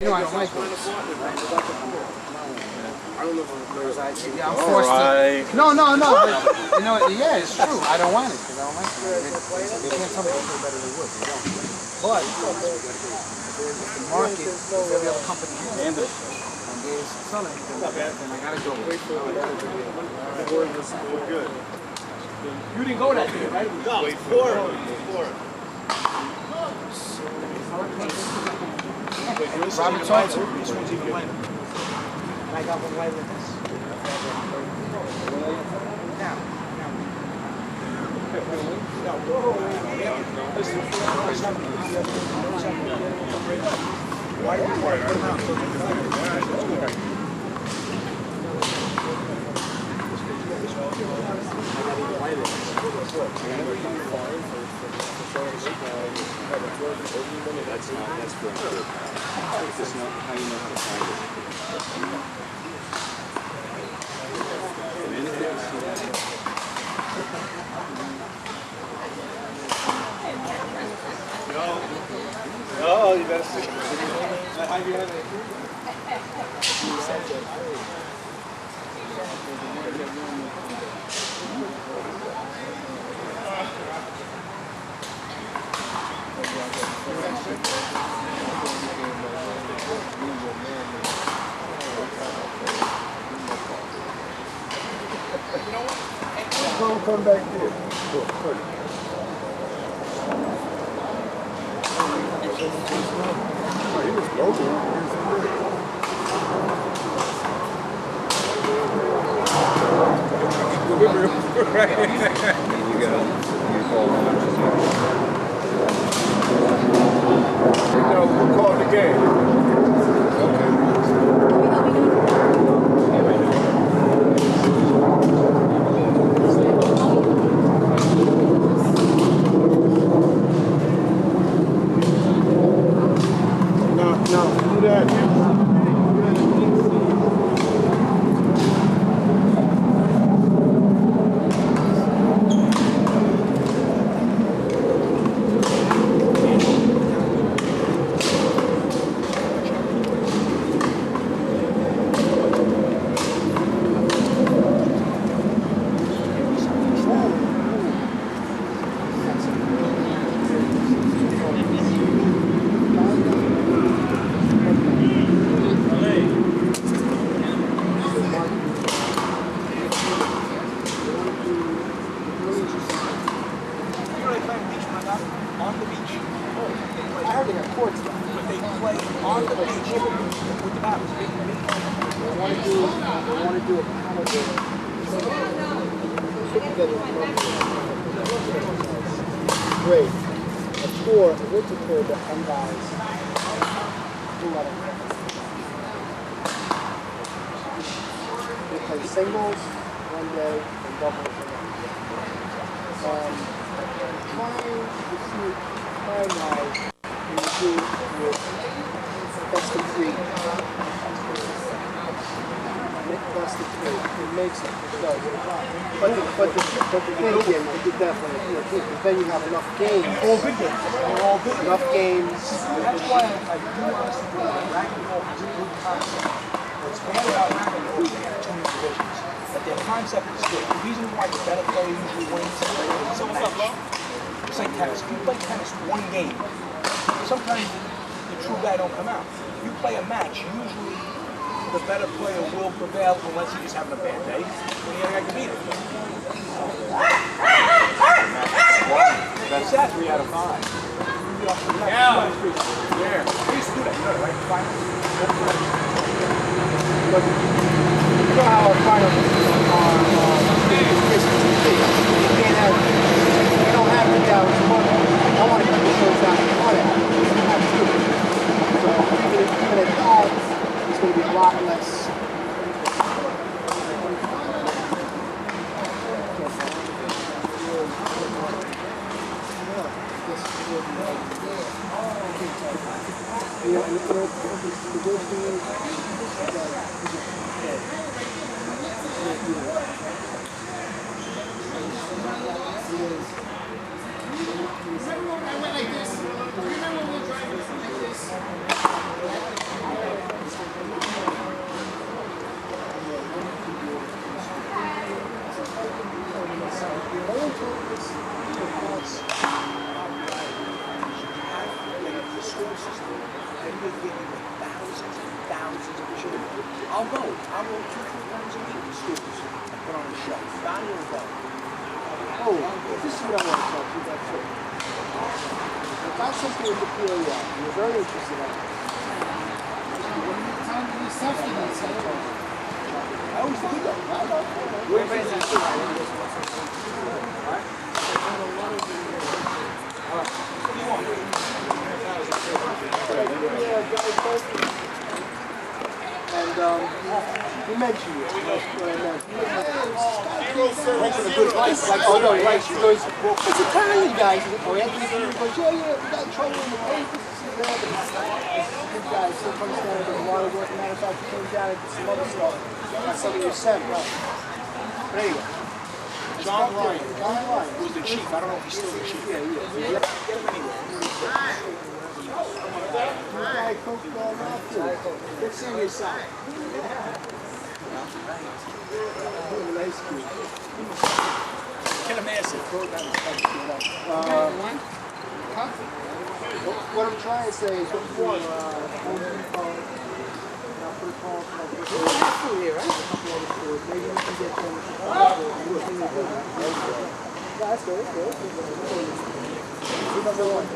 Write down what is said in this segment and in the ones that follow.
know I don't like it. Yeah, I'm forced to. No, but you know, yeah, it's true. I don't want it because I don't like it. They can't tell me they play better than wood. They don't. But the market, if every other company and they're selling, then I gotta go. The word was good. You didn't go that day, right? No, before. Robert Thompson. This one's even lighter. I got one lighter than this. Why are we put them out? That's good. That's not how you know how to find it. No, you better see. How you have it? Don't come back here. He was broken. We'll call the game. Great. A tour, a winter tour that some guys do a lot of. They play singles one day and doubles the next. Trying to see time-wise when you do with best of three. Best of three. It makes it. It does. But the thinking, it definitely, because then you have enough games. All good games. All good. Enough games. That's why I do honestly believe that racquetball is a good concept. What's bad about racquetball is they have too many divisions. But their concept is good. The reason why the better player usually wins is it's like tennis. If you play tennis one game, sometimes the true guy don't come out. If you play a match, usually the better player will prevail unless he's having a bad day. When the other guy can beat him. That's that 3 out of 5. Yeah. We used to do that, you know, right? You know how our finals they don't have 3 hours a month. I want to keep the shows down to 1 hour. We have 2. So even at that, it's going to be a lot less. Yeah, and the good thing is remember when I went like this? Remember when we were driving like this? with thousands and thousands of children. I'll go 2-3 times a week to schools and put on a show. Donnie will go. Oh, this is what I want to talk to you about too. If I said you was a POL, you're very interested in it. I always think of it. We're ready to see And he mentioned you. Oh no, right. She goes, it's Italian guys. Oh, Anthony goes, yeah, we got trouble in the papers. Good guys, still comes down with a lot of work. Matter of fact, he came down and did some other stuff. That's something you said, right? But anyway. John Ryan was the chief. I don't know if he's still the chief. Yeah, he is. Get him anywhere. Guy coached all around too. Let's see his side. Nice kid. Get a massive. What I'm trying to say is, what Home Depot, and I'll put a call for like this. Maybe we can get them. That's good. Number one.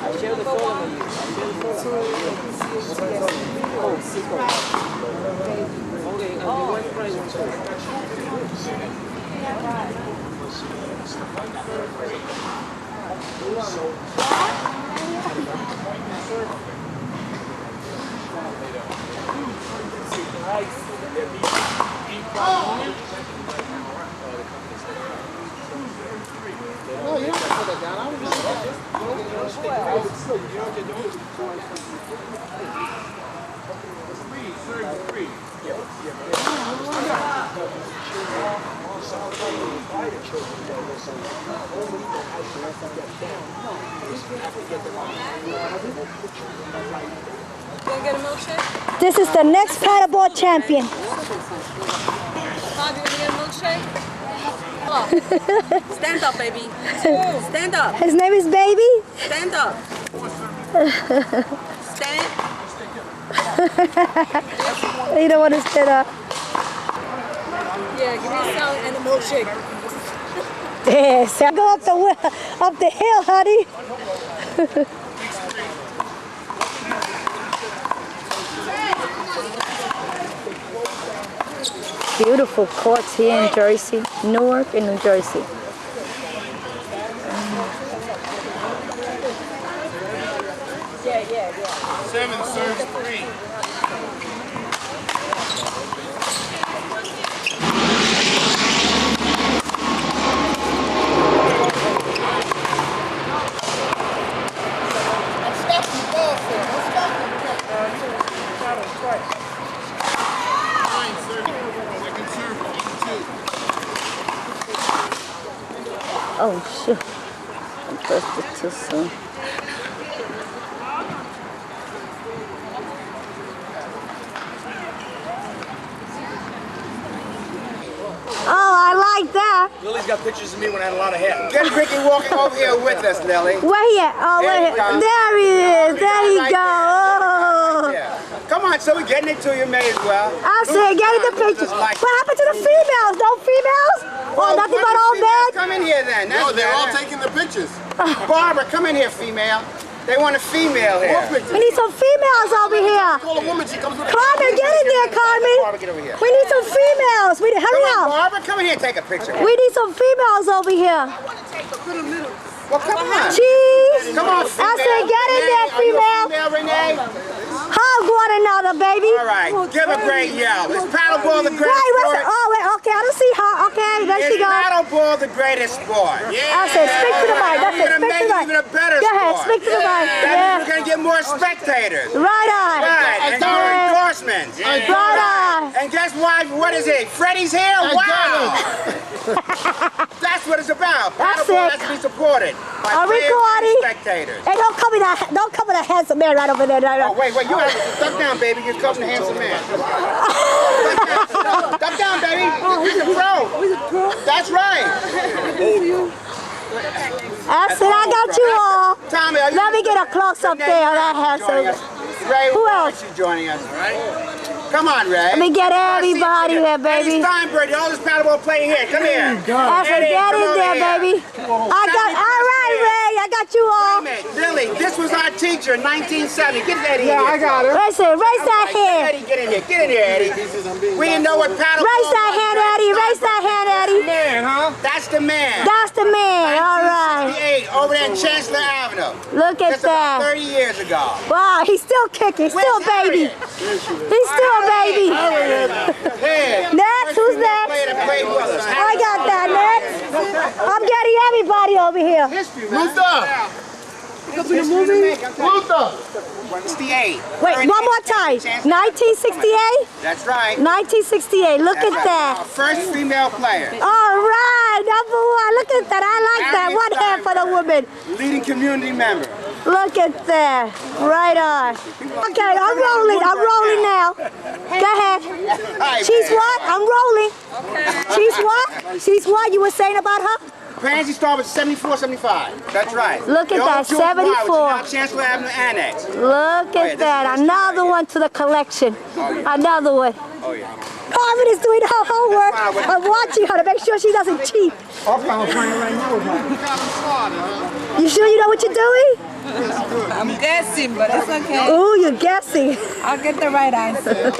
I share the phone with you. Oh, okay, one price, one price. No, you don't have to put that down. I would just I would still, you know what you're doing? Get a milkshake? This is the next paddleball champion. Bob, you want to get a milkshake? Hello. Stand up, baby. Stand up. His name is Baby. Stand up. Stand. You don't want to stand up. Yeah, give me a salad and a milkshake. Yes, go up the hill, honey. Beautiful courts here in Jersey, Newark and New Jersey. Yeah. 7 serves 3. Oh, shit. I pressed it too soon. Oh, I like that. Lily's got pictures of me when I had a lot of hair. Get Ricky walking over here with us, Lily. Where he at? Oh, There he comes. there he is. There he Right go. Oh. Yeah. Come on, so we're getting it to you, may as well. I said, get in the pictures. What happened to the females? No females? Oh, nothing but old men? Come in here then. No, That's they're all better. taking the pictures. Barbara, come in here, female. They want a female More here. We pictures. need some females over here. Call a woman, she comes with a Carmen, get in there, Carmen. Barbara, get over here. We need some females. Hurry Come on, up. Barbara, come in here and take a picture. We need some females over here. Well, come on. Cheese. Come on, I female. said, get in there, Renee, are you a female. female, Renee? Hug one another, baby. All right, give a great yell. Is paddleball the greatest Wait, what's sport? it? Oh, wait, okay, I don't see her. Okay, there she Is goes. paddleball the greatest sport? I said, speak to the mic. That's it, We're gonna speak make to the it even a mic. better Go ahead, sport. speak to the mic. That means Yeah. we're gonna get more spectators. Right on. Right, and more endorsements. Right on. And guess what? What is it? Freddie's here? Wow! That's what it's about. That's Paddleball it. has to be supported by Are we players recording? and spectators. Hey, don't come with a handsome man right over there. Oh, wait, you have to duck down, baby. You're coming to handsome man. Duck down, baby. He's a pro. That's right. That's it. I got you all. Tommy, are you Let me get a close up there on that joining us? handsome. Ray, Who why else? aren't you joining us, all right? Come on, Ray. Let me get everybody here, Eddie baby. Steinberg, the oldest paddleball player here. Come here. That's it. Eddie, Get come in over there, here. baby. I got. All right, Ray. I got you all. Wait a minute. Billy, this was our teacher in 1970. Get Eddie in here. I got it. Listen, raise that hand. Eddie, get in here. Get in here, Eddie. We didn't know what paddleball Raise that hand, Eddie. Raise that hand, Eddie. Man, huh? That's the man. That's the man. All right. 1968, over there in Chancellor Avenue. Look at That's about that. 30 years ago. Wow, he's still kicking. Still a Where's baby. Harriet? He's still a baby. Here. Next, who's next? Player that played with us. I got that next. I'm getting everybody over here. Luther! Luther! 68. Wait, one more time. 1968? That's right. 1968. Look at Our that. first female player. All right, number one. Look at that. I like that. One hand for the woman. Leading community member. Look at that. Right on. Okay, I'm rolling. I'm rolling now. Go ahead. She's what? I'm rolling. She's what? She's what? You were saying about her? Pansy Star was 74, 75. That's right. Look at The that, old George Ward, which is 74. now Chancellor Avenue Annex. Look at that. Another one to the collection. Another one. Oh, yeah. Carmen is doing her homework. I'm watching her to make sure she doesn't cheat. You sure you know what you're doing? I'm guessing, but it's okay. Ooh, you're guessing. I'll get the right answer.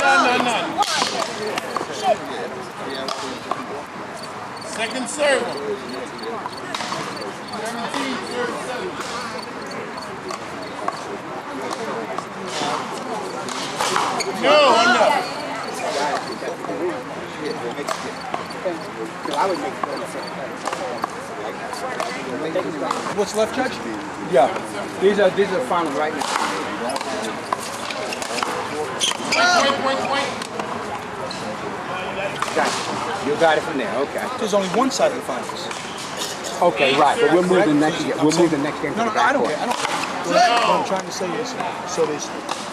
None. Second serve. 17 serve 7. No, enough. What's left, Judge? Yeah. These are the final right now. Point. You got it from there, okay. There's only one side of the finals. Okay, right, but we'll move the next game. We'll move the next game to No, the I back don't court. care. What I'm trying to say is, so there's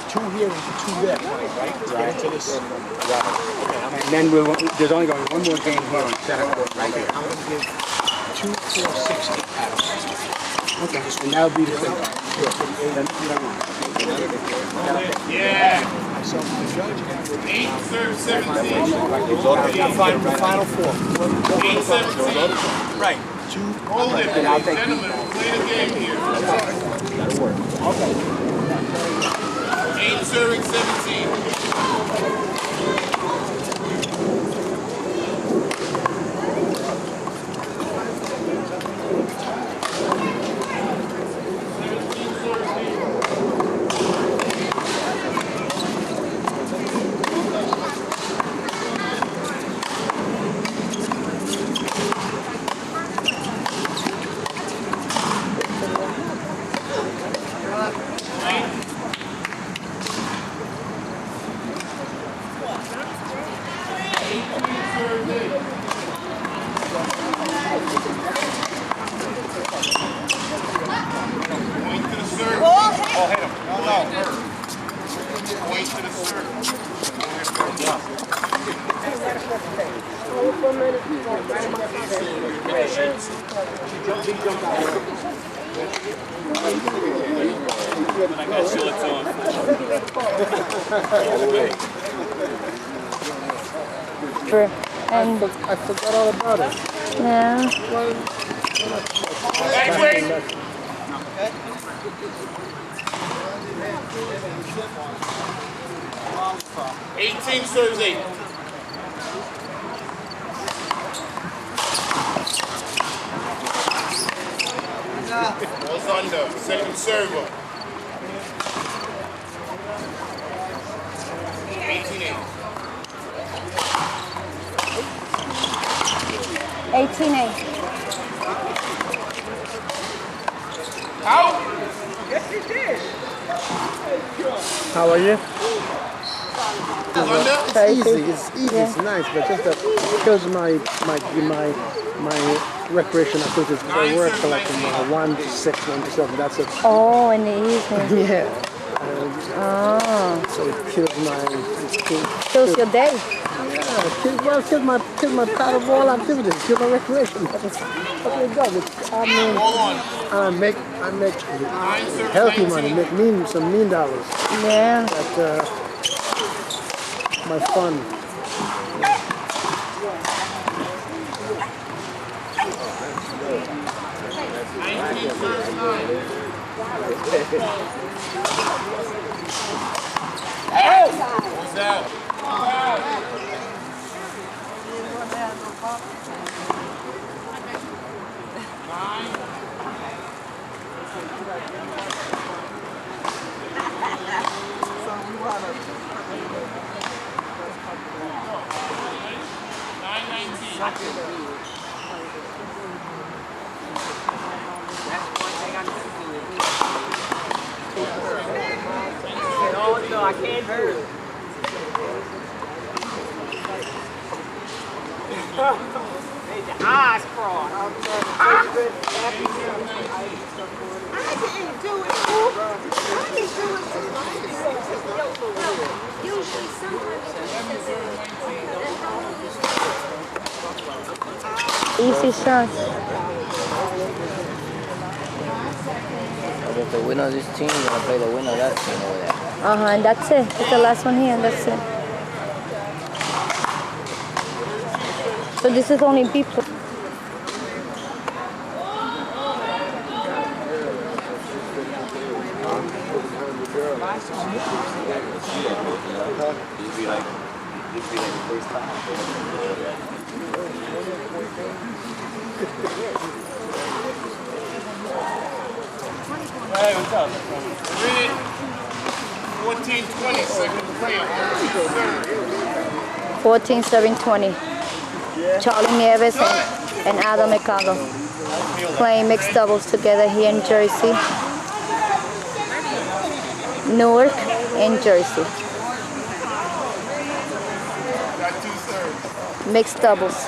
two here and two there, right? To get into this. And then there's only going to be one more game here on center court, right here. I'm going to give 2, 4, 6, 8 paddles. Okay, and that'll be the thing. Yeah. Myself and the judge. 8 serve 17. The final 4. 8 17. Right. 2. Hold it, I'll take gentlemen. We'll play the game here. That'll work. Okay. 8 serving 17. Point to the serve. Oh, hit him. Point to the serve. And I forgot all about it. yeah. Back way. 18 serves 8. Was under. Second server. 18A. Out. How are you? Under. It's easy. It's easy. It's nice, but just that because my recreation activities, because I work like from 1 to 6, 1 to 7. That's it. Oh, in the evening. Yeah. Oh. So it Kills your day. Yeah, kills my paddleball activities, kills my recreation. That's what it does. I make healthy money, make some mean dollars. Yeah. But my fun. What's that? No, I can't do it. Made the eyes cross. I didn't do it. I didn't do it. Usually, Easy shots. But if the winner of this team is gonna play the winner of that team over there. And that's it. It's the last one here, and that's it. So this is only people. Hey, what's up? 14-20, second frame. 14-7-20. Charlie Nieves and Adam Mercado playing mixed doubles together here in Jersey. Newark and Jersey. Got 2 serves. Mixed doubles.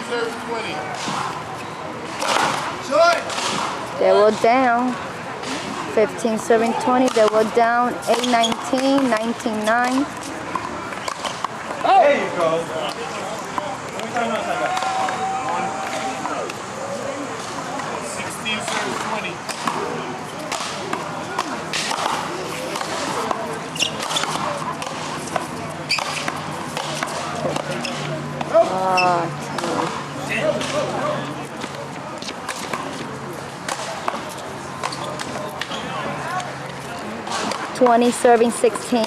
Serves 20. They were down 15-7-20. They were down 8-19, 19-9. There you go. 16 serves 20. Ah, 20 serving 16.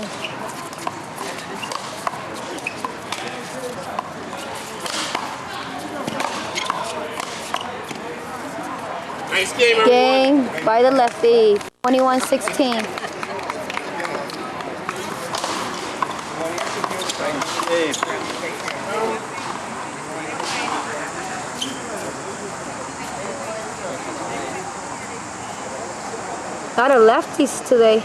Nice game, everyone. Game by the lefty, 21-16. A lot of lefties today.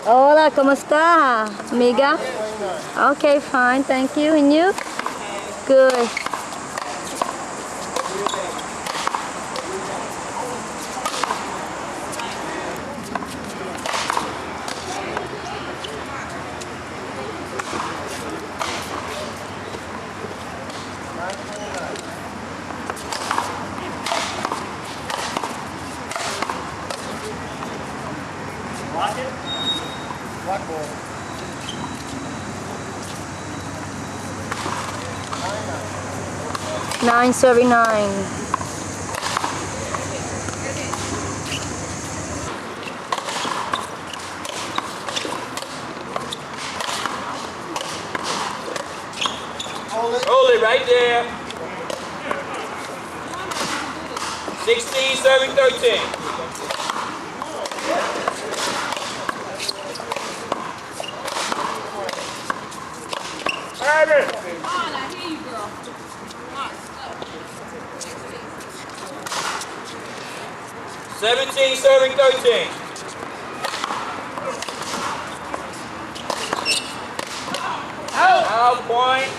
Hola, ¿cómo está, amiga? Okay, fine, thank you. And you? Good. Black ball. 9:39. Hold it right there. 16, serving 13. Ivan! Come on, I hear you, girl. Come on, go. 17, serving 13. Out point.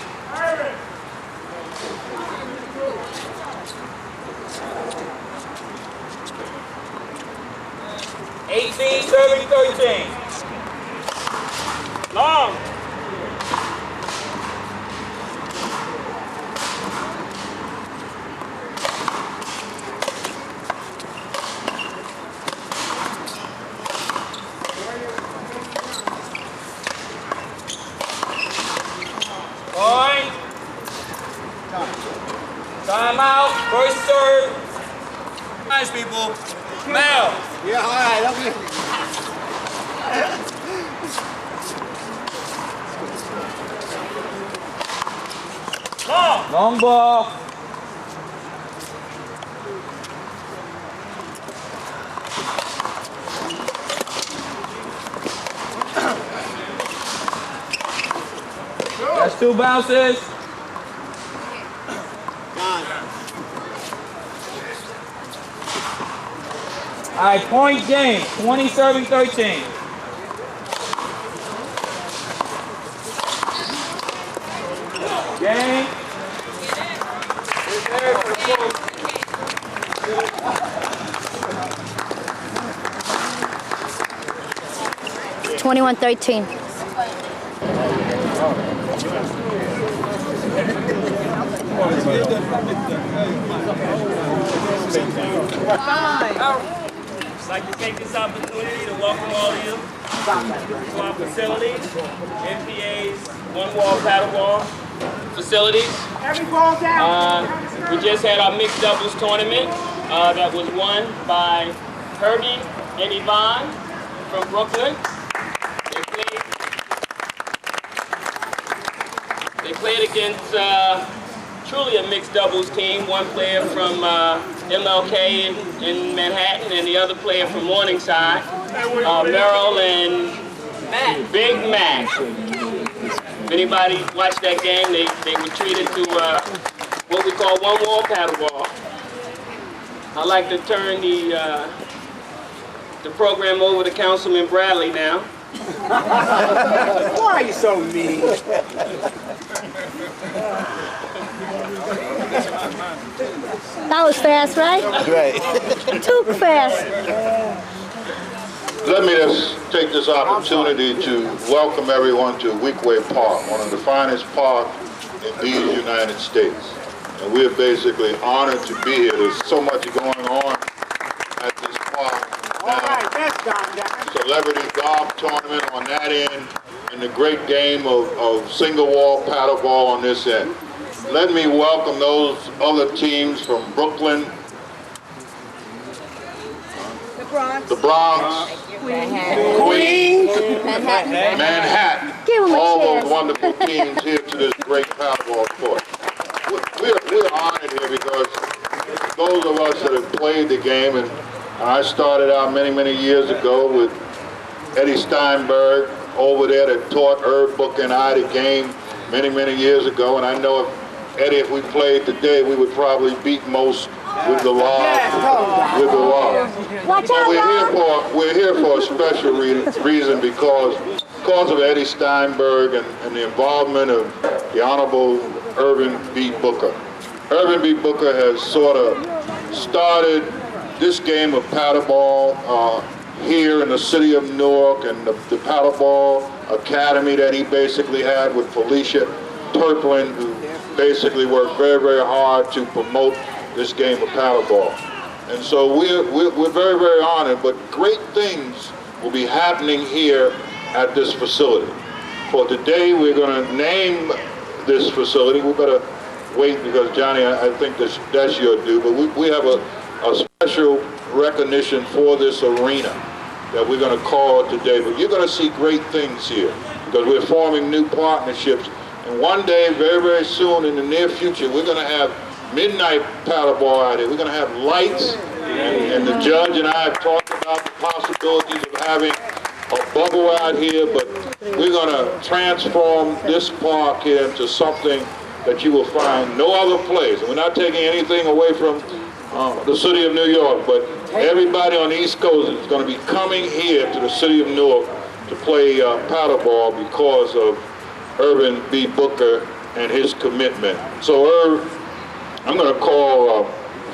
18, serving 13. Long. Point. Time out. First serve. Nice, people. Mel. Yeah, all right. Okay. Long. Long ball. That's 2 bounces. All right, point game. 20 serving 13. Game. 21-13. I'd like to take this opportunity to welcome all of you to our facilities, NPA's one-wall paddleball facilities. We just had our mixed doubles tournament that was won by Herbie and Yvonne from Brooklyn. They played against truly a mixed doubles team. One player from MLK in Manhattan and the other player from Morningside, Merrill and Big Mac. If anybody watched that game, they were treated to what we call one-wall paddleball. I'd like to turn the program over to Councilman Bradley now. Why are you so mean? That was fast, right? Right. Too fast. Let me just take this opportunity to welcome everyone to Weequahic Park, one of the finest parks in these United States. And we're basically honored to be here. There's so much going on at this park now. Celebrity golf tournament on that end, and the great game of single wall paddleball on this end. Let me welcome those other teams from Brooklyn, the Bronx, Queens, Manhattan. Give 'em a all chance. those wonderful teams here to this great paddleball sport. We're honored here because those of us that have played the game, and I started out many years ago with Eddie Steinberg over there that taught Herb Booker and I the game many years ago, and I know if we played today, we would probably beat most with the law. Watch But out, we're here for a special reason because of Eddie Steinberg and the involvement of the Honorable Irvin B. Booker. Irvin B. Booker has sort of started this game of paddleball here in the city of Newark, and the paddleball academy that he basically had with Felicia Turpin, who basically worked very hard to promote this game of paddleball. And so we're very honored, but great things will be happening here at this facility. For today, we're going to name this facility. We better wait because Johnny, I think that's your due, but we have a special recognition for this arena that we're going to call today. But you're going to see great things here because we're forming new partnerships. And one day, very, very soon in the near future, we're going to have midnight paddleball out here. We're going to have lights, and the judge and I have talked about the possibilities of having a bubble out here, but we're going to transform this park here into something that you will find no other place. And we're not taking anything away from the city of New York, but everybody on the East Coast is going to be coming here to the city of Newark to play paddleball because of Irvin B. Booker and his commitment. So Irv, I'm going to call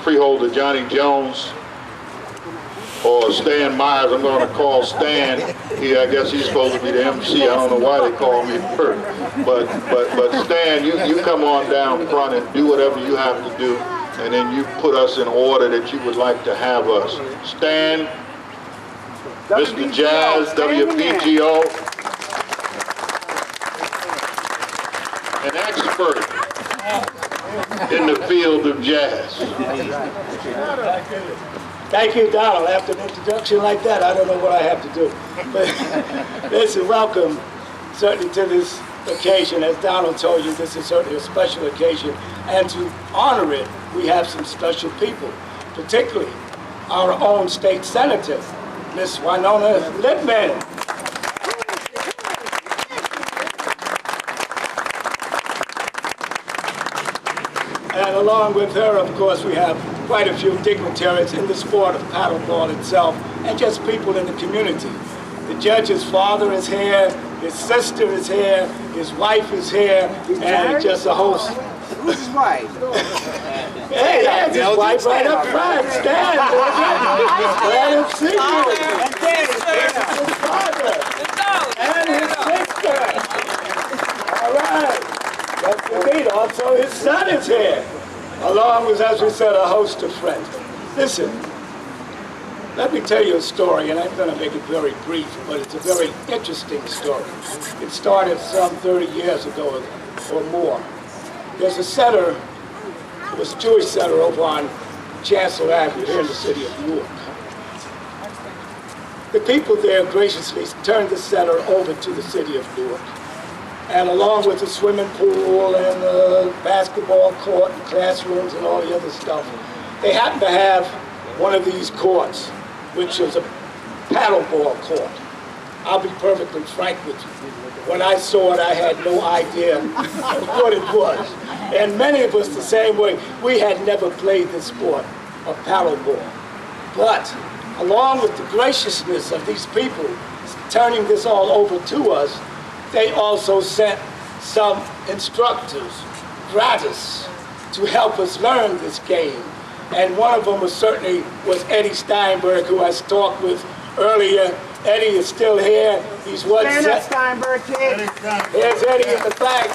freeholder Johnny Jones or Stan Myers. I'm going to call Stan. I guess he's supposed to be the MC. I don't know why they call me first. But Stan, you come on down front and do whatever you have to do, and then you put us in order that you would like to have us. Stan, Mr. Jazz, WBGO, an expert in the field of jazz. Thank you, Donald. After an introduction like that, I don't know what I have to do. But listen, welcome certainly to this occasion. As Donald told you, this is certainly a special occasion. And to honor it, we have some special people, particularly our own state senator, Miss Winona Lippman. And along with her, of course, we have quite a few dignitaries in the sport of paddleball itself, and just people in the community. The judge's father is here, his sister is here, his wife is here, and just a host. Who's his wife? Hey, that's his wife right up front. Stan, glad to see you. And his father. And his sister. All right. That's the meet. Also, his son is here, along with, as we said, a host of friends. Listen, let me tell you a story, and I'm going to make it very brief, but it's a very interesting story. It started some 30 years ago or more. There's a center, it was a Jewish center over on Chancellor Avenue here in the city of Newark. The people there graciously turned the center over to the city of Newark. And along with the swimming pool and the basketball court and classrooms and all the other stuff, they happened to have one of these courts, which is a paddleball court. I'll be perfectly frank with you. When I saw it, I had no idea what it was. And many of us the same way. We had never played the sport of paddleball. But along with the graciousness of these people turning this all over to us, they also sent some instructors, gratis, to help us learn this game. And one of them was Eddie Steinberg, who I talked with earlier. Eddie is still here. He's what? Stand up, Steinberg, kid. Here's Eddie in the back.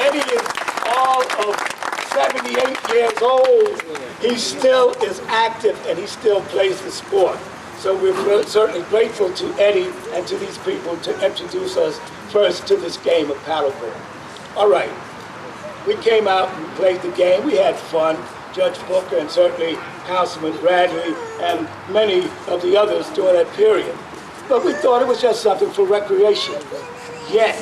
Eddie is all of 78 years old. He still is active and he still plays the sport. So we're certainly grateful to Eddie and to these people to introduce us first to this game of paddleball. All right, we came out and played the game. We had fun. Judge Booker and certainly Councilman Bradley and many of the others during that period. But we thought it was just something for recreation. Yet,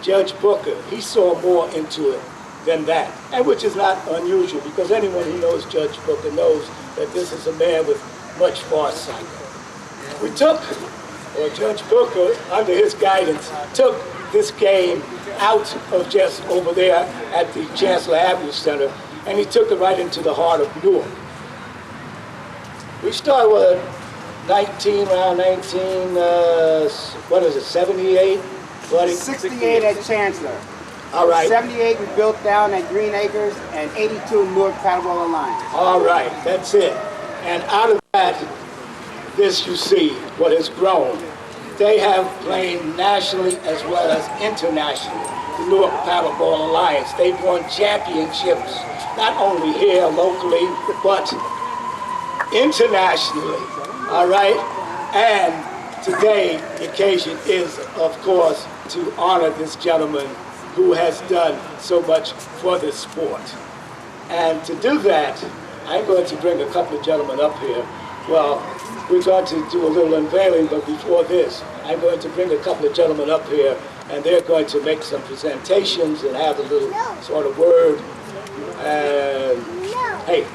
Judge Booker, he saw more into it than that, and which is not unusual because anyone who knows Judge Booker knows that this is a man with much foresight. We took, or Judge Booker, under his guidance, took this game out of just over there at the Chancellor Avenue Center, and he took it right into the heart of Newark. We started with around 78? Buddy? 68 at Chancellor. All right. 78 we built down at Green Acres, and 82 Newark Paddleball Alliance. All right, that's it. And out of that, this you see what has grown. They have played nationally as well as internationally. The Newark Paddleball Alliance, they've won championships, not only here locally, but internationally, all right? And today, the occasion is, of course, to honor this gentleman who has done so much for this sport. And to do that, I'm going to bring a couple of gentlemen up here. Well, we're going to do a little unveiling, but before this, I'm going to bring a couple of gentlemen up here, and they're going to make some presentations and have a little sort of word. And hey,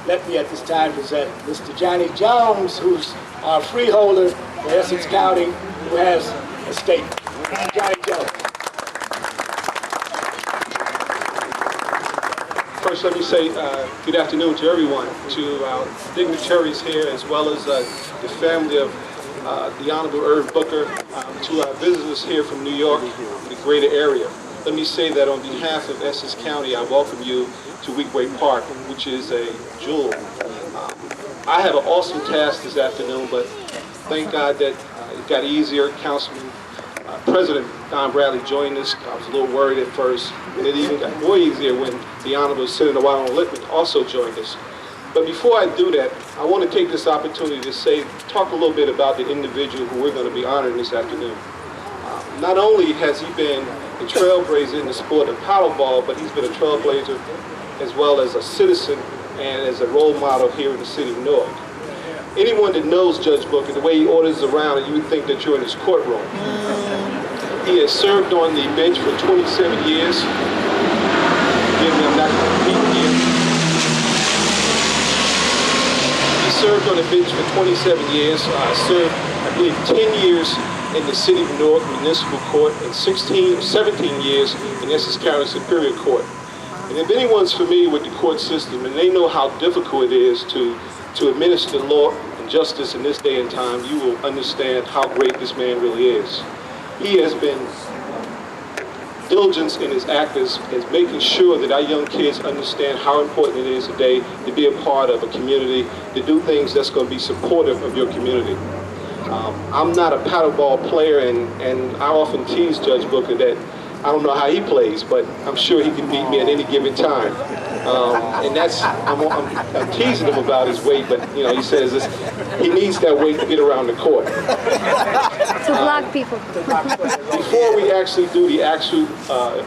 let me at this time present Mr. Johnny Jones, who's our freeholder for Essex County, who has a statement. Johnny Jones. First, let me say good afternoon to everyone, to our dignitaries here, as well as the family of the Honorable Irv Booker, to our visitors here from New York, the greater area. Let me say that on behalf of Essex County, I welcome you to Weequahic Park, which is a jewel. I have an awesome task this afternoon, but thank God that it got easier. Councilman President Don Bradley joined us. I was a little worried at first, and it even got more easier when the Honorable Senator Wyland Lippman also joined us. But before I do that, I want to take this opportunity to talk a little bit about the individual who we're going to be honoring this afternoon. Not only has he been a trailblazer in the sport of paddleball, but he's been a trailblazer as well as a citizen and as a role model here in the city of Newark. Anyone that knows Judge Booker, the way he orders around, you would think that you're in his courtroom. He has served on the bench for 27 years. Give him that here. He served on the bench for 27 years. Served, I believe, 10 years in the City of Newark Municipal Court and 17 years in Essex County Superior Court. And if anyone's familiar with the court system and they know how difficult it is to administer law and justice in this day and time, you will understand how great this man really is. He has been diligent in his act as making sure that our young kids understand how important it is today to be a part of a community, to do things that's going to be supportive of your community. I'm not a paddleball player, and I often tease Judge Booker that I don't know how he plays, but I'm sure he can beat me at any given time. And that's, I'm teasing him about his weight, but you know, he says he needs that weight to get around the court. To block people. Before we actually do the actual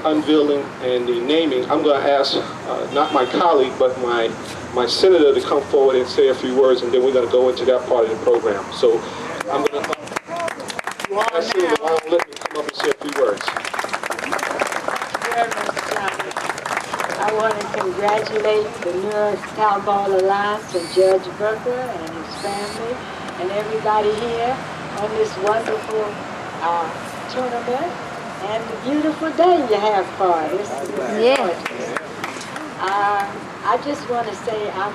unveiling and the naming, I'm going to ask not my colleague, but my senator to come forward and say a few words, and then we're going to go into that part of the program. So I'm going to ask Senator Wyland Lippman to come up and say a few words. I want to congratulate the Newark Paddleball Alliance and Judge Booker and his family and everybody here on this wonderful tournament and the beautiful day you have for us. I just want to say I'm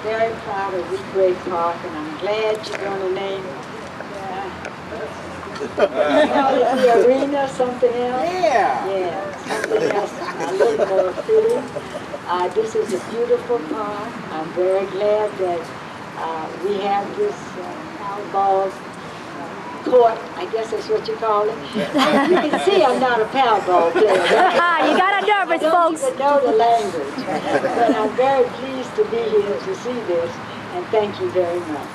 very proud of Weequahic Park, and I'm glad you're going to name the arena something else. Yeah, something else a little more fitting. This is a beautiful park. I'm very glad that we have this paddleball court, I guess that's what you call it. You can see I'm not a paddleball player. You got a nervous, folks. I don't even know the language. But I'm very pleased to be here to see this, and thank you very much.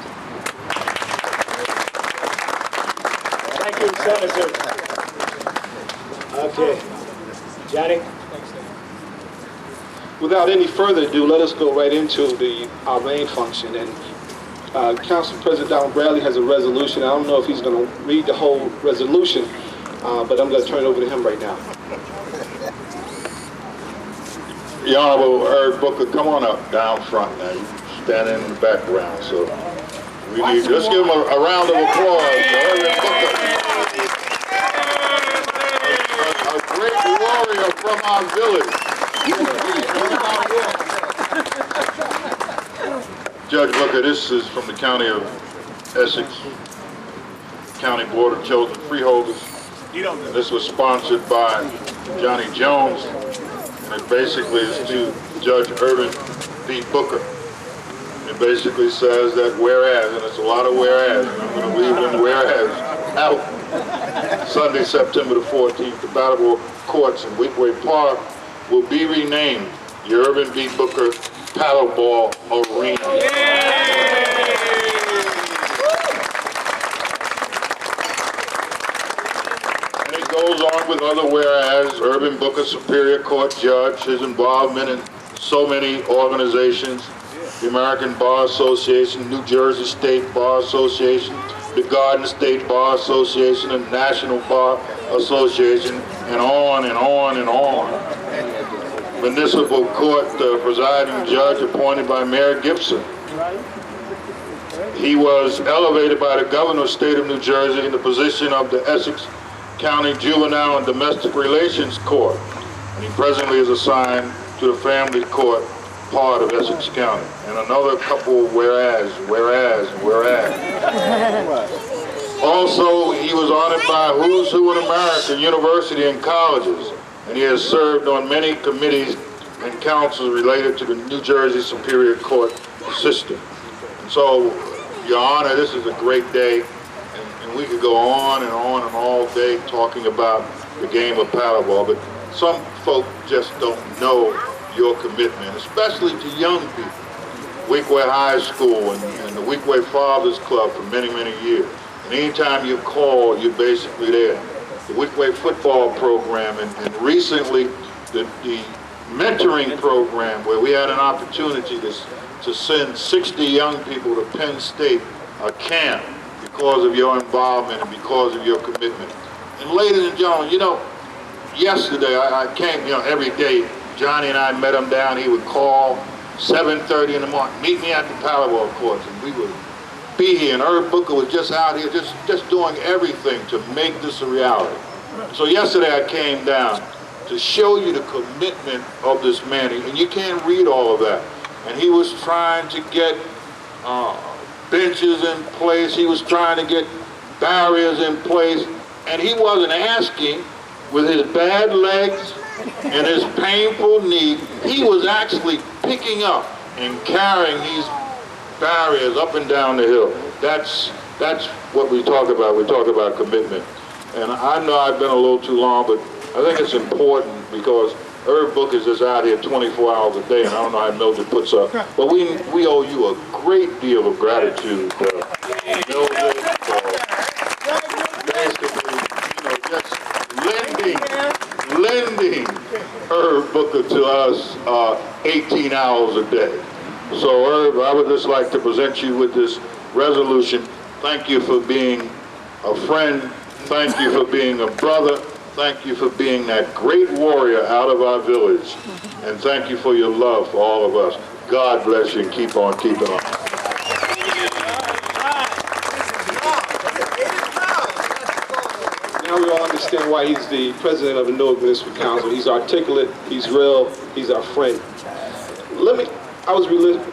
Thank you, Senator. Okay. Johnny? Without any further ado, let us go right into our main function. And Council President Donald Bradley has a resolution. I don't know if he's going to read the whole resolution, but I'm going to turn it over to him right now. The Honorable Irv Booker, come on up down front now. You standing in the background, so we need, let's give him a round of applause for Irv Booker. A great warrior from our village. Judge Booker, this is from the County of Essex, County Board of Chosen Freeholders. And this was sponsored by Johnny Jones, and it basically is to Judge Irvin B. Booker. It basically says that whereas, and it's a lot of whereas, and I'm going to leave them whereas out. Sunday, September the 14th, the Paddleball Courts in Weequahic Park will be renamed the Irvin B. Booker Paddleball Arena. And goes on with other whereas. Irving Booker, Superior Court Judge, his involvement in so many organizations, the American Bar Association, New Jersey State Bar Association, the Garden State Bar Association, and National Bar Association, and on and on and on. Municipal Court presiding judge appointed by Mayor Gibson. He was elevated by the governor of the state of New Jersey in the position of the Essex County Juvenile and Domestic Relations Court. And he presently is assigned to the Family Court part of Essex County. And another couple whereas. Also, he was honored by Who's Who in America, University and colleges. And he has served on many committees and councils related to the New Jersey Superior Court system. And so, Your Honor, this is a great day, and we could go on and on and all day talking about the game of paddleball, but some folk just don't know your commitment, especially to young people. Weequahic High School and the Weequahic Fathers Club for many, many years. And anytime you call, you're basically there. The Weequahic football program, and recently the mentoring program, where we had an opportunity to send 60 young people to Penn State camp because of your involvement and because of your commitment. And ladies and gentlemen, you know, yesterday I came, you know, every day, Johnny and I met him down, he would call 7:30 in the morning, meet me at the paddleball courts, and we would be here, and Herb Booker was just out here, just doing everything to make this a reality. So yesterday I came down to show you the commitment of this man, and you can't read all of that. And he was trying to get benches in place, he was trying to get barriers in place, and he wasn't asking with his bad legs and his painful knee, he was actually picking up and carrying these barriers up and down the hill. That's what we talk about. We talk about commitment. And I know I've been a little too long, but I think it's important because Herb Booker is just out here 24 hours a day, and I don't know how Mildred puts up. But we owe you a great deal of gratitude, Mildred, for basically, you know, just lending Herb Booker to us 18 hours a day. So Herb, I would just like to present you with this resolution. Thank you for being a friend. Thank you for being a brother. Thank you for being that great warrior out of our village. And thank you for your love for all of us. God bless you and keep on keeping on. Now we all understand why he's the president of the Newark Municipal Council. He's articulate, he's real, he's our friend. I was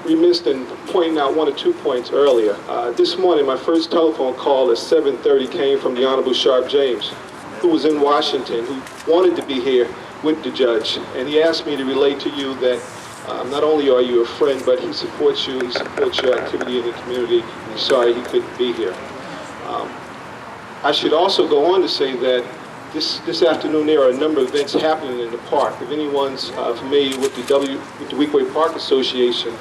remiss in pointing out 1 or 2 points earlier. This morning, my first telephone call at 7:30 came from the Honorable Sharp James, who was in Washington, who wanted to be here with the judge. And he asked me to relate to you that not only are you a friend, but he supports you, he supports your activity in the community, and he's sorry he couldn't be here. I should also go on to say that this afternoon there are a number of events happening in the park. If anyone's familiar with the Weequahic Park Association,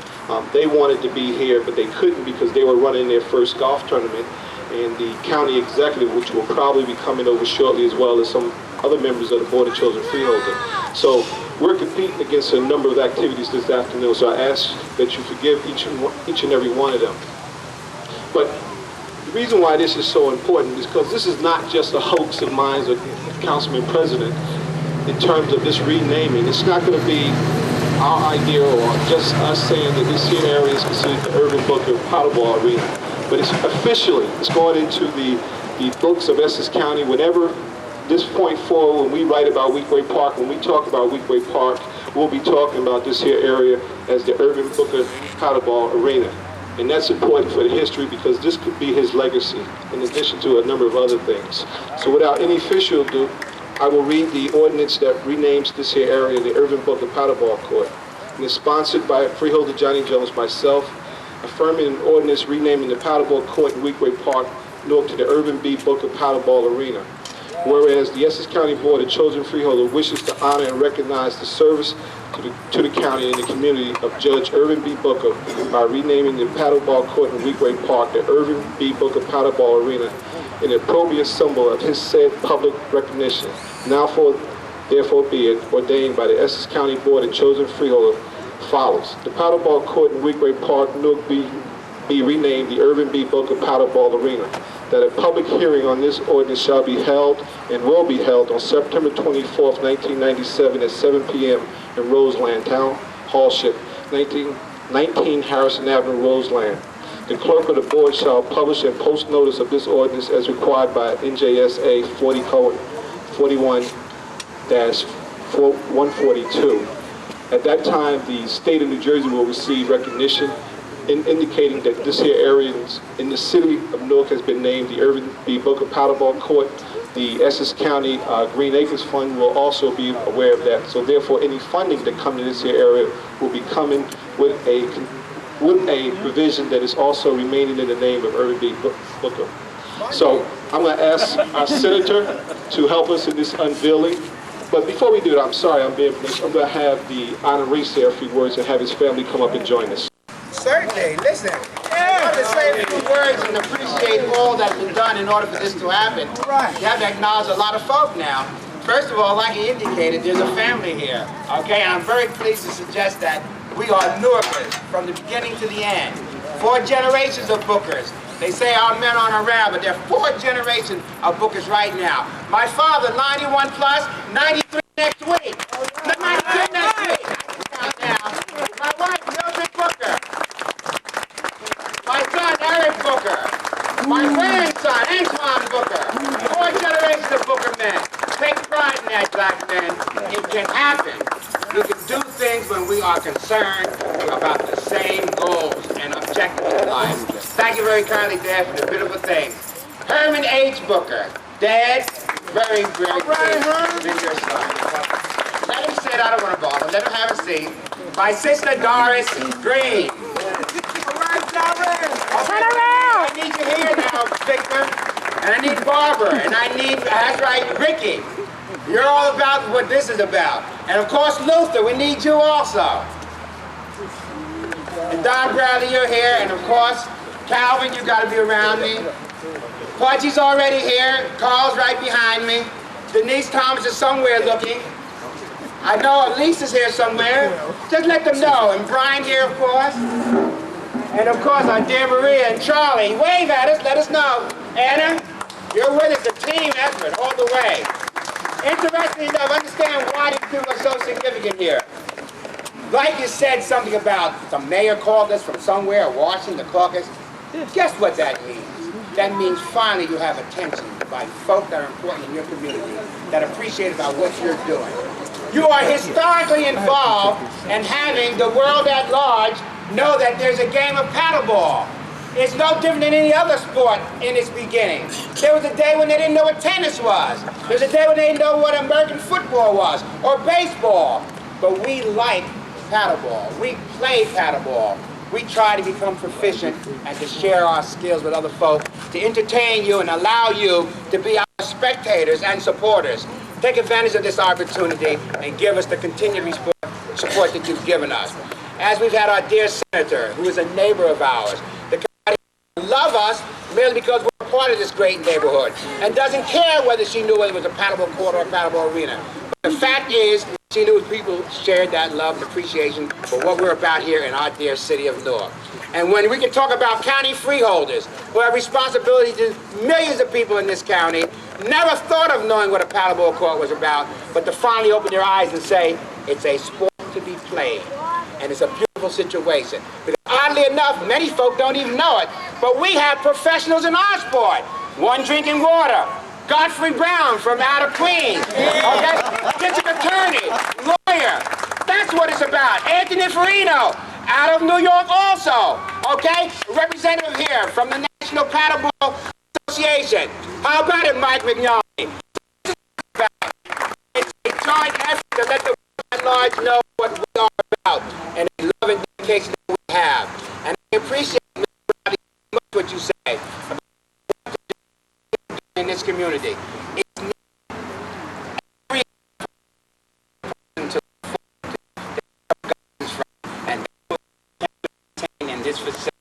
they wanted to be here, but they couldn't because they were running their first golf tournament. And the county executive, which will probably be coming over shortly, as well as some other members of the Board of Children Freeholder. So we're competing against a number of activities this afternoon, so I ask that you forgive each and every one of them. But the reason why this is so important is because this is not just a hoax of mine as a councilman president in terms of this renaming. It's not going to be our idea or just us saying that this here area is considered the Irving Booker Paddleball Arena. But it's officially, it's going into the books of Essex County. Whenever this point forward, when we write about Weequahic Park, when we talk about Weequahic Park, we'll be talking about this here area as the Irving Booker Paddleball Arena. And that's important for the history because this could be his legacy, in addition to a number of other things. So without any official ado, I will read the ordinance that renames this here area the Irving Booker Paddleball Court. And it's sponsored by Freeholder Johnny Jones, myself, affirming an ordinance renaming the Paddleball Court in Weequahic Park, Newark, to the Irving B. Booker Paddleball Arena. Whereas the Essex County Board of Children Freeholder wishes to honor and recognize the service to the county and the community of Judge Irving B. Booker by renaming the Paddleball Court in Weequahic Park the Irving B. Booker Paddleball Arena. an appropriate symbol of his said public recognition. Now therefore be it ordained by the Essex County Board and chosen freeholder follows. The Paddleball Court in Weequahic Park, Newark be renamed the Irvin B. Booker Paddleball Arena. That a public hearing on this ordinance shall be held and will be held on September 24th, 1997 at 7 p.m. in Roseland Town Hall Ship, 19 Harrison Avenue, Roseland. The clerk of the board shall publish and post notice of this ordinance as required by NJSA 40:41-142. At that time, the state of New Jersey will receive recognition indicating that this here area in the city of Newark has been named the Irvin B. Booker Paddleball Court. The Essex County Green Acres Fund will also be aware of that. So therefore, any funding that comes to this here area will be coming with a provision that is also remaining in the name of Irvin B. Booker. So I'm going to ask our senator to help us in this unveiling. But before we do it, I'm sorry, I'm going to have the honoree say a few words and have his family come up and join us. Certainly. Listen, I want to say a few words and appreciate all that's been done in order for this to happen. Right. You have to acknowledge a lot of folk now. First of all, like he indicated, there's a family here. Okay, and I'm very pleased to suggest that we are Newarkers from the beginning to the end. 4 generations of Bookers. They say our men aren't around, but there are 4 generations of Bookers right now. My father, 91 plus, 93 next week. 92 next week. Now, my wife, Mildred Booker. My son, Eric Booker. My grandson, Antoine Booker. 4 generations of Booker men. Take pride in that, black men. It can happen. We can do things when we are concerned about the same goals and objectives in life. Thank you very kindly, Dad, for the beautiful things. Herman H. Booker. Dad, very, very pleased to be your son. Let him sit, I don't want to bother. Let him have a seat. My sister, Doris Green. All right, Doris. Turn around. I need you here now, Victor. And I need Barbara. And I need, that's right, Ricky. You're all about what this is about. And of course, Luther, we need you also. And Don Bradley, you're here. And of course, Calvin, you got to be around me. Pudgy's already here. Carl's right behind me. Denise Thomas is somewhere looking. I know Elise is here somewhere. Just let them know. And Brian here, of course. And of course, our dear Maria and Charlie. Wave at us, let us know. Anna, you're with us, a team effort all the way. Interesting enough, understand why these people are so significant here. Like you said something about the mayor called us from somewhere, Washington, the caucus. Guess what that means? That means finally you have attention by folk that are important in your community, that appreciate about what you're doing. You are historically involved in having the world at large know that there's a game of paddleball. It's no different than any other sport in its beginning. There was a day when they didn't know what tennis was. There was a day when they didn't know what American football was, or baseball. But we like paddleball. We play paddleball. We try to become proficient and to share our skills with other folk, to entertain you and allow you to be our spectators and supporters. Take advantage of this opportunity and give us the continued support that you've given us. As we've had our dear senator, who is a neighbor of ours, the love us merely because we're a part of this great neighborhood and doesn't care whether she knew whether it was a paddleball court or a paddleball arena. But the fact is, she knew people shared that love and appreciation for what we're about here in our dear city of Newark. And when we can talk about county freeholders who have responsibility to millions of people in this county, never thought of knowing what a paddleball court was about, but to finally open their eyes and say, it's a sport to be played. And it's a beautiful situation. Because oddly enough, many folk don't even know it, but we have professionals in our sport. One drinking water. Godfrey Brown from out of Queens. Okay? District attorney, lawyer. That's what it's about. Anthony Farino out of New York also. Okay? Representative here from the National Paddleball Association. How about it, Mike McNally? It's a joint effort to let the at large know what we are about and the love and dedication that we have. And I appreciate much what you say in this community. It's not every and in this facility.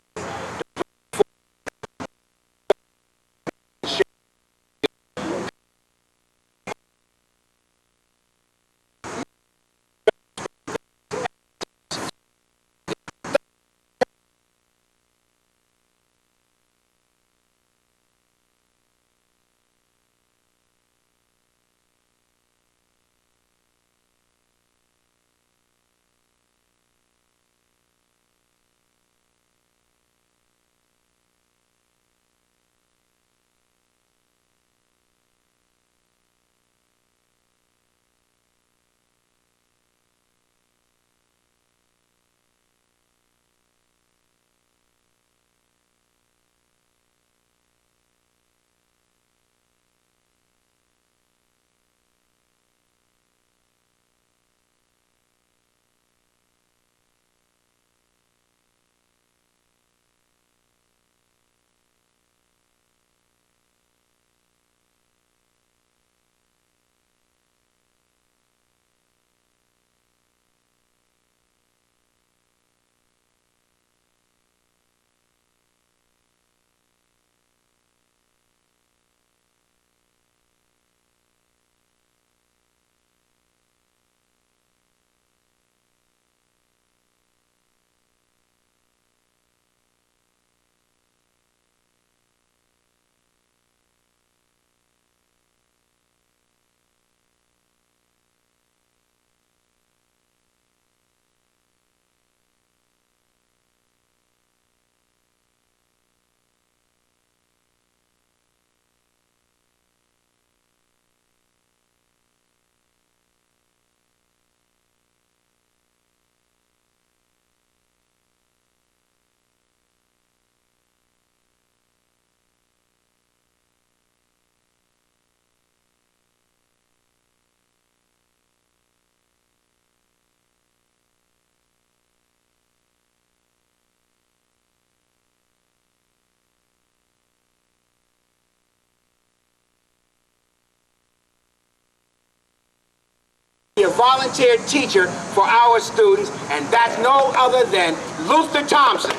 volunteer teacher for our students, and that's no other than Luther Thompson.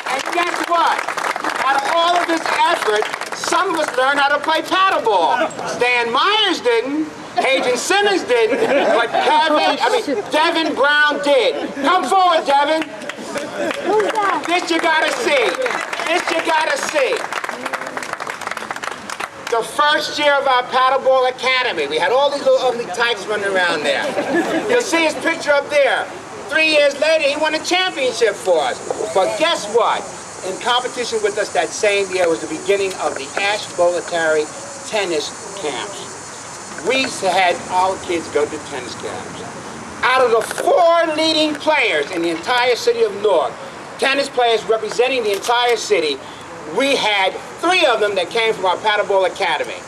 And guess what? Out of all of this effort, some of us learned how to play paddleball. Stan Myers didn't, Adrian Simmons didn't, but Devin Brown did. Come forward, Devin. This you gotta see. This you gotta see. The first year of our Paddleball Academy. We had all these little ugly types running around there. You'll see his picture up there. 3 years later, he won a championship for us. But guess what? In competition with us that same year was the beginning of the Ashbolatary tennis camps. We had our kids go to tennis camps. Out of the 4 leading players in the entire city of Newark, tennis players representing the entire city, we had 3 of them that came from our Paddleball Academy.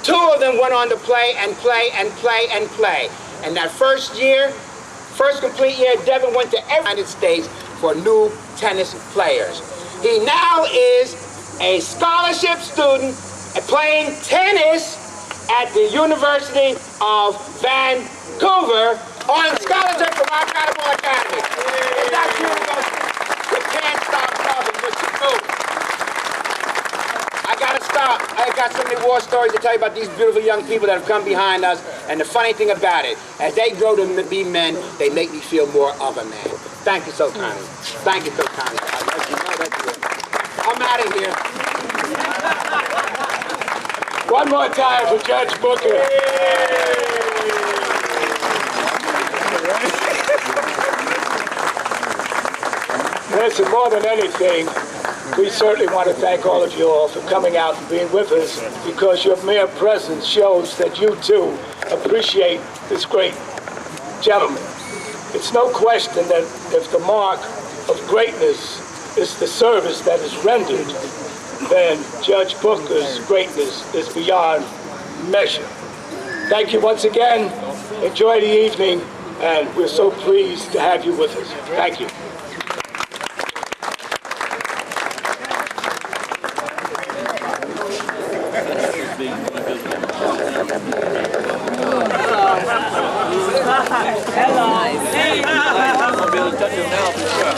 2 of them went on to play and play and play and play. And that first year, first complete year, Devin went to every United States for new tennis players. He now is a scholarship student playing tennis at the University of Vancouver on scholarship from our Paddleball Academy. And that's you can't stop loving what you do. I gotta stop. I got so many war stories to tell you about these beautiful young people that have come behind us. And the funny thing about it, as they grow to be men, they make me feel more of a man. Thank you so kindly. Thank you so kindly. I'm out of here. One more time for Judge Booker. Listen, more than anything, we certainly want to thank all of you all for coming out and being with us, because your mere presence shows that you too appreciate this great gentleman. It's no question that if the mark of greatness is the service that is rendered, then Judge Booker's greatness is beyond measure. Thank you once again. Enjoy the evening, and we're so pleased to have you with us. Thank you. I'll be able to touch him now for sure.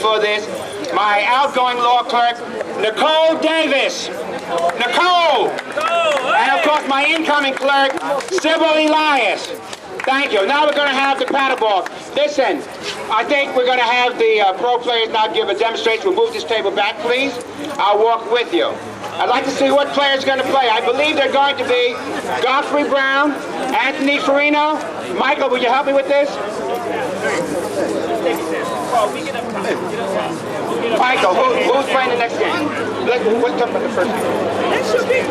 For this, my outgoing law clerk, Nicole Davis. Nicole! And of course my incoming clerk, Sybil Elias. Thank you. Now we're going to have the paddleball. Listen, I think we're going to have the pro players now give a demonstration. We'll move this table back, please. I'll walk with you. I'd like to see what players are going to play. I believe they're going to be Godfrey Brown, Anthony Farino. Michael, will you help me with this? Michael, who's playing the next game? Let's talk about the first game. That should be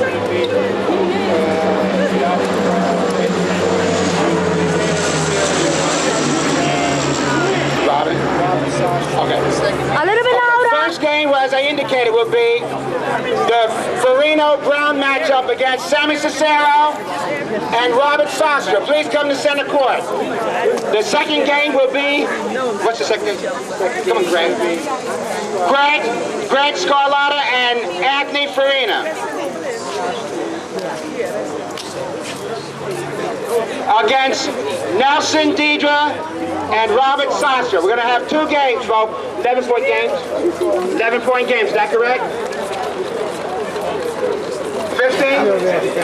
Robin? Okay. A little bit louder. The first game, as I indicated, will be the Farino-Brown matchup against Sammy Cicero and Robert Sostra. Please come to center court. The second game will be, what's the second game? Come on, Greg. Greg Scarlotta and Anthony Farina. Against Nelson Deidre and Robert Sostra. We're going to have 2 games, folks. 11-point games. 11-point games, is that correct?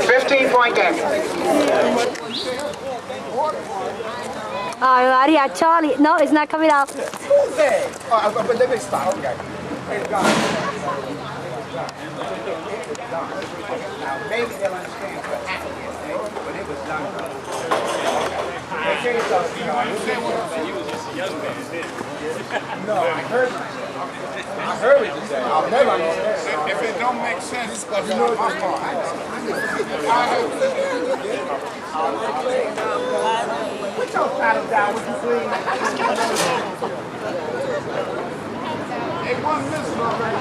15-point game. Maria, Charlie. No, it's not coming out. Okay. But let me stop. Okay. Now, maybe they'll understand what happened, but it was done. You was just a young man then. No, I heard myself. I heard what you said. I'll never understand. If it don't make sense, that's not my fault. Put your paddle down, would you please? Hey, one missing already.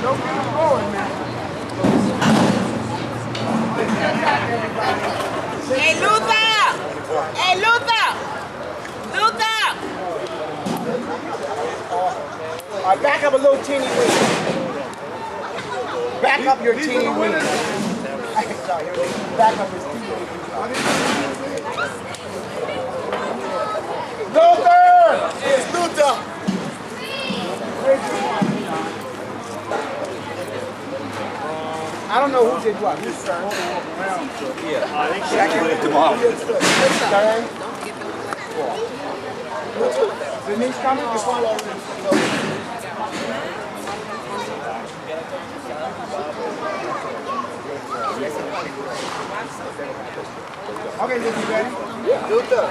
Don't get them going, man. Hey, Luther! Hey, Luther! Luther! All right, back up a little teeny weeny. Back up your teeny weeny. Back up his teeny weeny. Luther! It's Luther! I don't know who did what. Yeah. I think second. Denise coming? You follow her. Okay, Luke, you ready? Luther.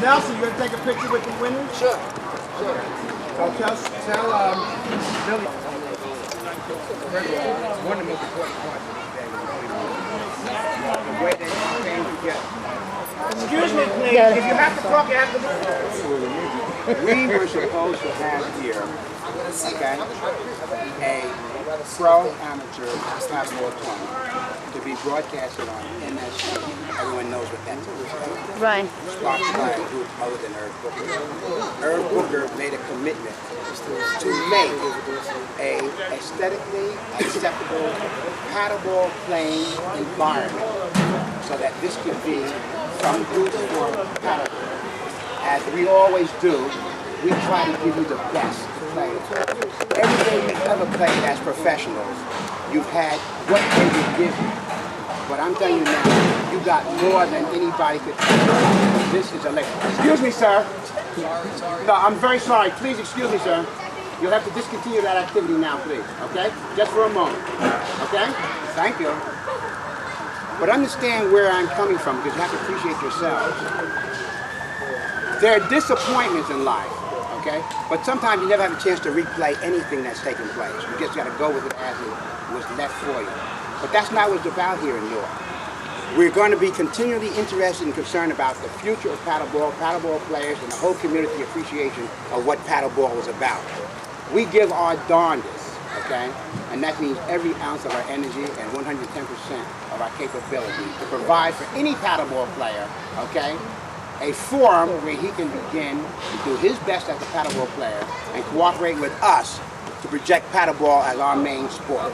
Nelson, you gonna take a picture with the winners? Sure. So tell Billy. One of the most important parts of the day the way they came together. Excuse me, please. If you have to talk after the... We were supposed to have here, okay, a pro-amateur paddleball tournament to be broadcasted on MSG. Everyone knows what that is. Right. Sponsored by a group other than Irv Booker. Irv Booker made a commitment to make a aesthetically acceptable paddleball playing environment so that this could be some good for paddleball. As we always do, we try to give you the best players. Every game you've ever played as professionals, you've had what they would give you. But I'm telling you now, you got more than anybody could ever. This is electric. Excuse me, sir. No, I'm very sorry. Please excuse me, sir. You'll have to discontinue that activity now, please. Okay? Just for a moment. Okay? Thank you. But understand where I'm coming from, because you have to appreciate yourselves. There are disappointments in life, okay? But sometimes you never have a chance to replay anything that's taken place. You just got to go with it as it was left for you. But that's not what it's about here in Newark. We're going to be continually interested and concerned about the future of paddleball players, and the whole community appreciation of what paddleball is about. We give our darndest, okay? And that means every ounce of our energy and 110% of our capability to provide for any paddleball player, okay, a forum where he can begin to do his best as a paddleball player and cooperate with us to project paddleball as our main sport.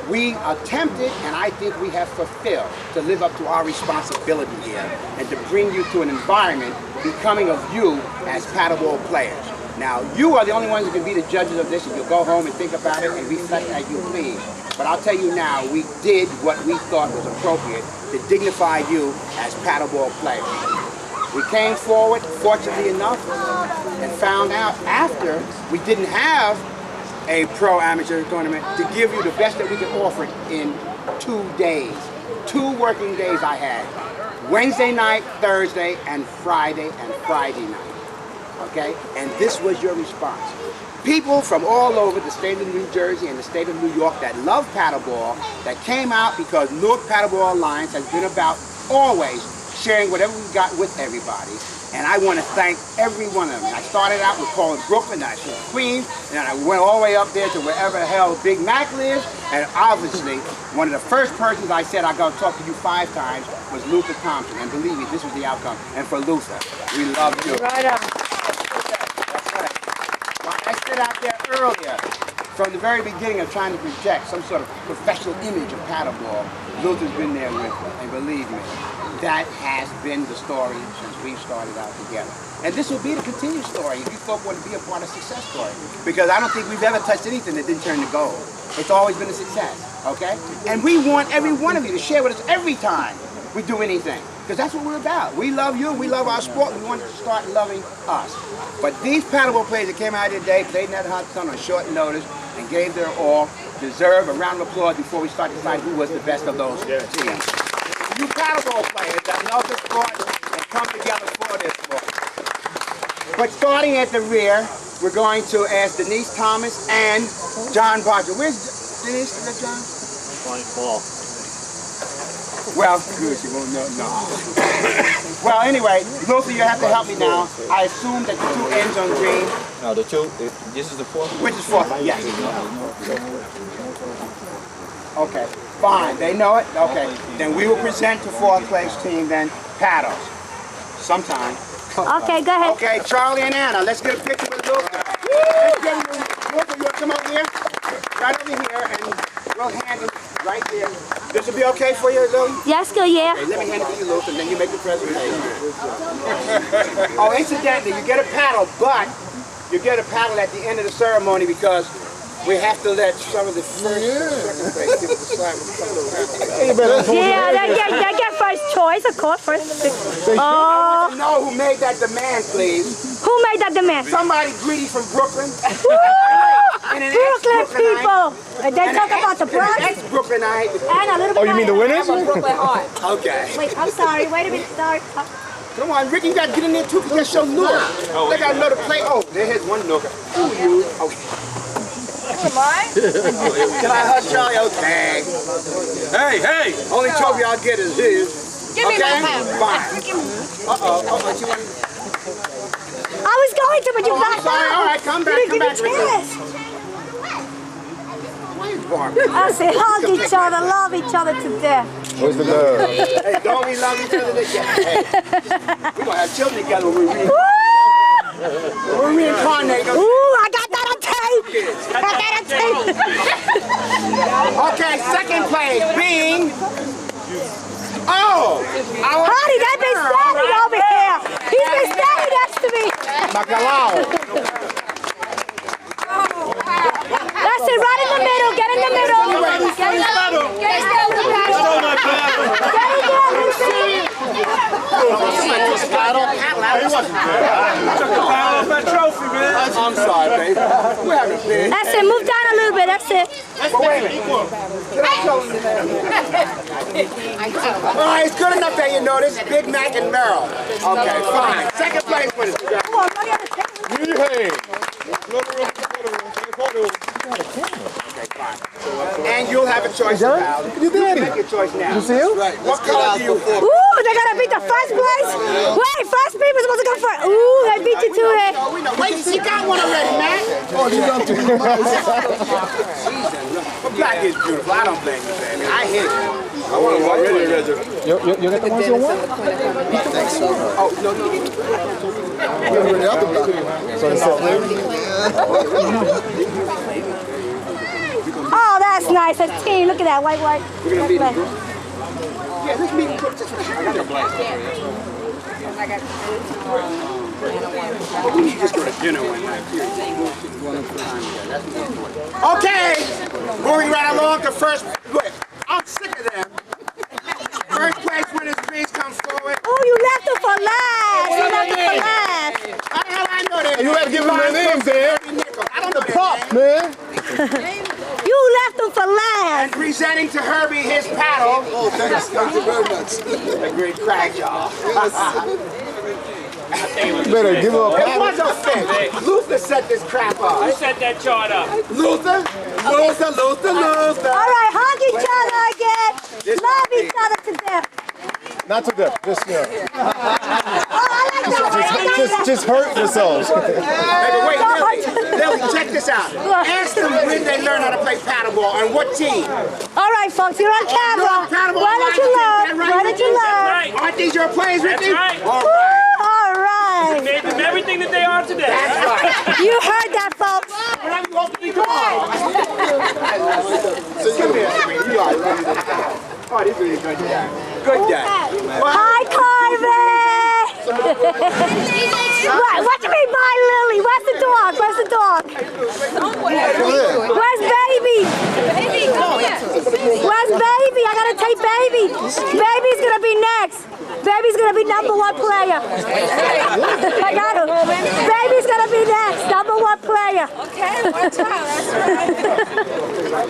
We attempted, and I think we have fulfilled, to live up to our responsibility here and to bring you to an environment becoming of you as paddleball players. Now, you are the only ones who can be the judges of this, and you'll go home and think about it and reflect as you please. But I'll tell you now, we did what we thought was appropriate to dignify you as paddleball players. We came forward, fortunately enough, and found out after we didn't have a pro-amateur tournament to give you the best that we could offer in 2 days. 2 working days I had. Wednesday night, Thursday, and Friday night. Okay? And this was your response. People from all over the state of New Jersey and the state of New York that love paddleball, that came out because Newark Paddleball Alliance has been about always sharing whatever we got with everybody. And I want to thank every one of them. I started out with calling Brooklyn, I said Queens, and I went all the way up there to wherever the hell Big Mac lives. And obviously, one of the first persons I said I got to talk to you 5 times was Luther Thompson. And believe me, this was the outcome. And for Luther, we love you. Right on. That's right. Well, I said out there earlier, from the very beginning of trying to project some sort of professional image of paddleball, Luther's been there with me. And believe me, that has been the story since we started out together. And this will be the continued story if you folk want to be a part of success story. Because I don't think we've ever touched anything that didn't turn to gold. It's always been a success, okay? And we want every one of you to share with us every time we do anything. Because that's what we're about. We love you, we love our sport, we want you to start loving us. But these paddleball players that came out here today, played in that hot sun on short notice, and gave their all, deserve a round of applause before we start deciding who was the best of those teams. You paddleball players that love the sport and come together for this sport. But starting at the rear, we're going to ask Denise Thomas and John Barger. Where's Denise? Is that John? Playing ball. Well, good, you won't know. No. Well, anyway, Luther, you have to help me now. I assume that the two ends on green. No, the two, this is the fourth? Which is fourth? Yes. Okay, fine. They know it? Okay. Then we will present to fourth place team then paddles. Sometime. Okay, go ahead. Okay, Charlie and Anna, let's get a picture with Luther. Luther, you'll come over here? Right over here, and we'll hand it right there. This will be okay for you, Lou? Yes, good, yeah. Okay, let me hand it to you, Luther, and then you make the presentation. Oh, incidentally, you get a paddle, but you get a paddle at the end of the ceremony because we have to let some of the first and second place people decide what color paddle. Yeah, they get first choice, of course, first. I want to know who made that demand, please. Who made that demand? Somebody greedy from Brooklyn. Brooklyn people. They talk about the Bronx. Ex-Brooklynite. And a little bit. Oh, you mean the winners? Brooklyn heart. Okay. Wait, I'm sorry. Wait a minute. Sorry. Come on, Ricky, you got to get in there too, because that's your lure. They got to know to play. Oh, there's one nooker. Ooh, you. Okay. Can I hug Charlie? Okay. Hey. Only trophy I'll get is his. Give me my pound. Fine. Uh-oh. You want... I was going to, but you backed sorry. out. All right, come back, You didn't give me a chance. I say hug each other, love each other to death. Where's the love? Hey, don't we love each other to death? Hey, we're going to have children together when we're reincarnated. Ooh, I got that on tape. Got that on tape. Okay, second place being... Oh! Honey, they've been standing over here. He's been standing next to me. Bacalao. That's it, right in the middle. Get in the middle. Get in the middle. Get in I'm sorry, baby. We're having fun. That's it. Move down a little bit. That's it. But wait a minute. All right, it's good enough that you notice Big Mac and Merrill. Okay, fine. Second place winners. Come on, buddy. And you'll have a choice now. You can make your choice now. You see him? Right. What color do you want? Ooh, they gotta beat the first place. Wait, first people supposed to go first. Ooh, they beat you to it. Wait, she got one already, man. Oh, you got two. But black is beautiful. I don't blame you, baby. I hit it. I want to walk really register. You got the ones you want? Oh, no. So it's Oh, that's nice. That's team. Look at that. White. We're going to meet him. Yeah, let's meet him. I got a black. We just go to dinner one night. Okay, moving right along to first. Look, I'm sick of them. First place winners, please come forward. Oh, you left them for last. You left them for last. How the hell I know that? You gotta give them their names there. I don't know the prop, man. You left them for last. And presenting to Herbie his paddle. Oh, thanks. Thank you very much. A great crack, y'all. You better give him a It was a fit. Luther set this crap up. Who set that chart up? Luther. All right, hug each other again. Love each other to death. Not to death, just yeah. Oh, Just hurt yourselves. Hey, but wait, Lily, check this out. Ask them when they learn how to play paddleball and what team. All right, folks, you're on camera. Why don't you learn? Why don't you learn? Aren't these your players, Ricky? That's right. All right. All right. Made them everything that they are today. That's right. You heard that, folks. Come here, sweetie. You are right. Oh, this is a good day. Good day. Hi, Carvin. What you mean, bye, Lily? Where's the dog? Where's the dog? Where's Baby? Where's Baby? I gotta take Baby. Baby's gonna be next. Baby's gonna be #1 player. I got him. Baby's gonna be next, #1 player. Okay, watch out. That's right.